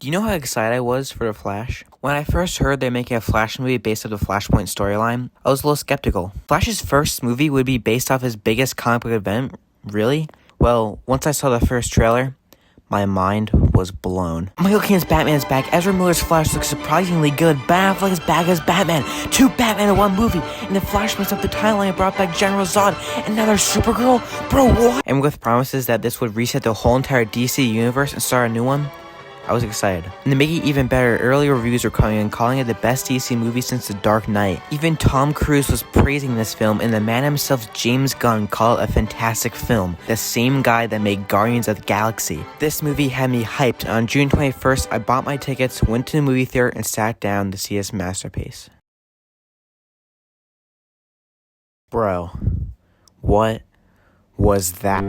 Do you know how excited I was for The Flash? When I first heard they're making a Flash movie based off the Flashpoint storyline, I was a little skeptical. Flash's first movie would be based off his biggest comic book event? Really? Well, once I saw the first trailer, my mind was blown. Michael Keaton's Batman is back, Ezra Miller's Flash looks surprisingly good, Ben Affleck is back as Batman, 2 Batman in 1 movie, and the Flash messed up the timeline and brought back General Zod, and now there's Supergirl? Bro, what? And with promises that this would reset the whole entire DC universe and start a new one, I was excited. And to make it even better, early reviews were coming in calling it the best DC movie since The Dark Knight. Even Tom Cruise was praising this film, and the man himself, James Gunn, called it a fantastic film. The same guy that made Guardians of the Galaxy. This movie had me hyped, and on June 21st, I bought my tickets, went to the movie theater, and sat down to see this masterpiece. Bro, what was that?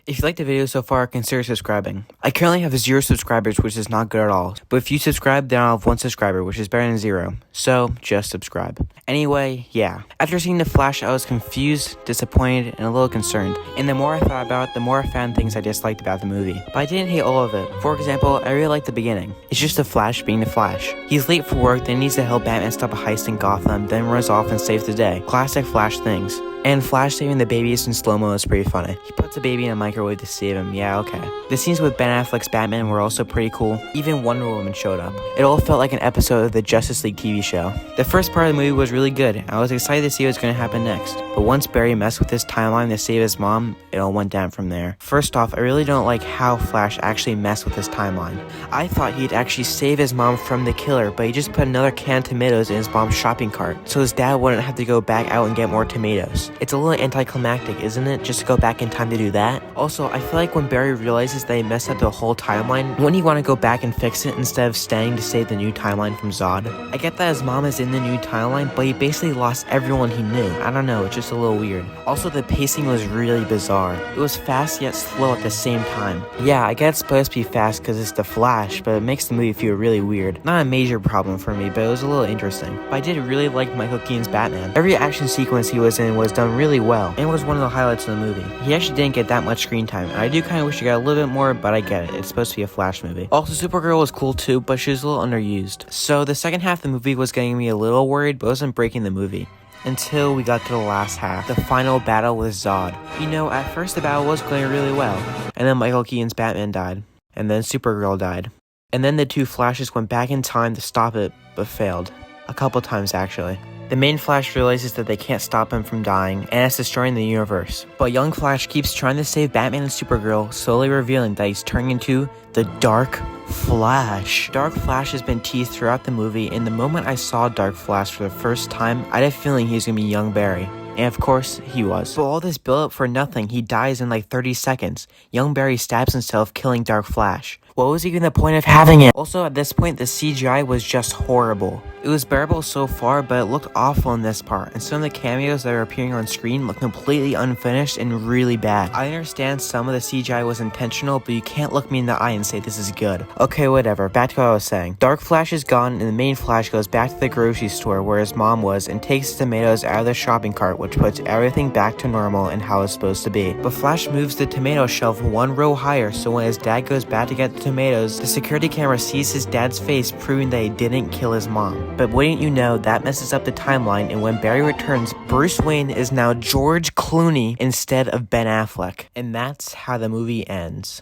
If you liked the video so far, consider subscribing. I currently have 0 subscribers, which is not good at all. But if you subscribe, then I'll have 1 subscriber, which is better than 0. So, just subscribe. Anyway, yeah. After seeing The Flash, I was confused, disappointed, and a little concerned. And the more I thought about it, the more I found things I disliked about the movie. But I didn't hate all of it. For example, I really liked the beginning. It's just The Flash being The Flash. He's late for work, then needs to help Batman stop a heist in Gotham, then runs off and saves the day. Classic Flash things. And Flash saving the babies in slow-mo is pretty funny. He puts a baby in a microwave to save him, yeah, okay. The scenes with Ben Affleck's Batman were also pretty cool. Even Wonder Woman showed up. It all felt like an episode of the Justice League TV show. The first part of the movie was really good. I was excited to see what's going to happen next. But once Barry messed with his timeline to save his mom, it all went down from there. First off, I really don't like how Flash actually messed with his timeline. I thought he'd actually save his mom from the killer, but he just put another can of tomatoes in his mom's shopping cart, so his dad wouldn't have to go back out and get more tomatoes. It's a little anticlimactic, isn't it? Just to go back in time to do that? Also, I feel like when Barry realizes that he messed up the whole timeline, wouldn't he want to go back and fix it instead of staying to save the new timeline from Zod? I get that his mom is in the new timeline, but he basically lost everyone he knew. I don't know, it's just a little weird. Also, the pacing was really bizarre. It was fast yet slow at the same time. Yeah, I get it's supposed to be fast because it's The Flash, but it makes the movie feel really weird. Not a major problem for me, but it was a little interesting. But I did really like Michael Keaton's Batman. Every action sequence he was in was done really well, and was one of the highlights of the movie. He actually didn't get that much screen time, and I do kind of wish he got a little bit more, but I get it. It's supposed to be a Flash movie. Also, Supergirl was cool too, but she was a little underused. So the second half of the movie was getting me a little worried, but it wasn't breaking the movie. Until we got to the last half, the final battle with Zod. You know, at first the battle was going really well, and then Michael Keaton's Batman died, and then Supergirl died. And then the 2 Flashes went back in time to stop it, but failed. A couple times actually. The main Flash realizes that they can't stop him from dying, and it's destroying the universe. But young Flash keeps trying to save Batman and Supergirl, slowly revealing that he's turning into the Dark Flash. Dark Flash has been teased throughout the movie, and the moment I saw Dark Flash for the first time, I had a feeling he was gonna be young Barry. And of course, he was. But all this build up for nothing, he dies in like 30 seconds. Young Barry stabs himself, killing Dark Flash. What was even the point of having it? Also, at this point, the CGI was just horrible. It was bearable so far, but it looked awful in this part, and some of the cameos that are appearing on screen look completely unfinished and really bad. I understand some of the CGI was intentional, but you can't look me in the eye and say this is good. Okay, whatever, back to what I was saying. Dark Flash is gone, and the main Flash goes back to the grocery store where his mom was and takes the tomatoes out of the shopping cart, which puts everything back to normal and how it's supposed to be. But Flash moves the tomato shelf 1 row higher, so when his dad goes back to get the tomatoes, the security camera sees his dad's face, proving that he didn't kill his mom. But wouldn't you know, that messes up the timeline, and when Barry returns, Bruce Wayne is now George Clooney instead of Ben Affleck. And that's how the movie ends.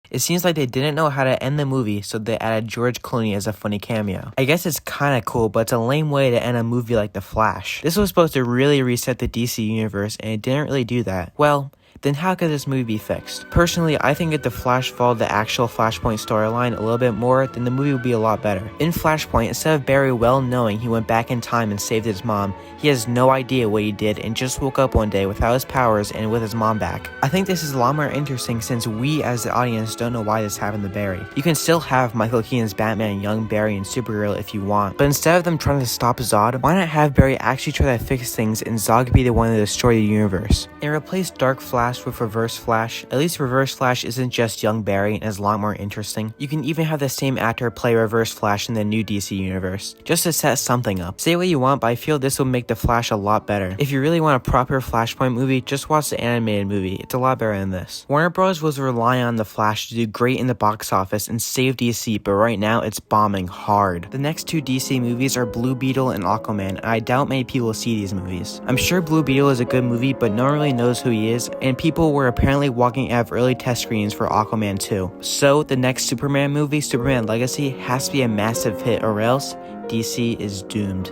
It seems like they didn't know how to end the movie, so they added George Clooney as a funny cameo. I guess it's kinda cool, but it's a lame way to end a movie like The Flash. This was supposed to really reset the DC universe, and it didn't really do that. Well, then how could this movie be fixed? Personally, I think if the Flash followed the actual Flashpoint storyline a little bit more, then the movie would be a lot better. In Flashpoint, instead of Barry well knowing he went back in time and saved his mom, he has no idea what he did and just woke up one day without his powers and with his mom back. I think this is a lot more interesting since we as the audience don't know why this happened to Barry. You can still have Michael Keaton's Batman, young Barry, and Supergirl if you want, but instead of them trying to stop Zod, why not have Barry actually try to fix things and Zod be the one to destroy the universe? And replace Dark Flash Flash with Reverse Flash. At least Reverse Flash isn't just young Barry and is a lot more interesting. You can even have the same actor play Reverse Flash in the new DC universe, just to set something up. Say what you want, but I feel this will make the Flash a lot better. If you really want a proper Flashpoint movie, just watch the animated movie. It's a lot better than this. Warner Bros. Was relying on the Flash to do great in the box office and save DC, but right now it's bombing hard. The next two DC movies are Blue Beetle and Aquaman, and I doubt many people will see these movies. I'm sure Blue Beetle is a good movie, but no one really knows who he is, and people were apparently walking out of early test screenings for Aquaman 2. So the next Superman movie, Superman Legacy, has to be a massive hit, or else DC is doomed.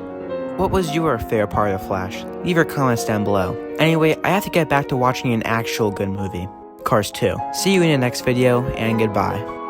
What was your favorite part of The Flash? Leave your comments down below. Anyway, I have to get back to watching an actual good movie, Cars 2. See you in the next video, and goodbye.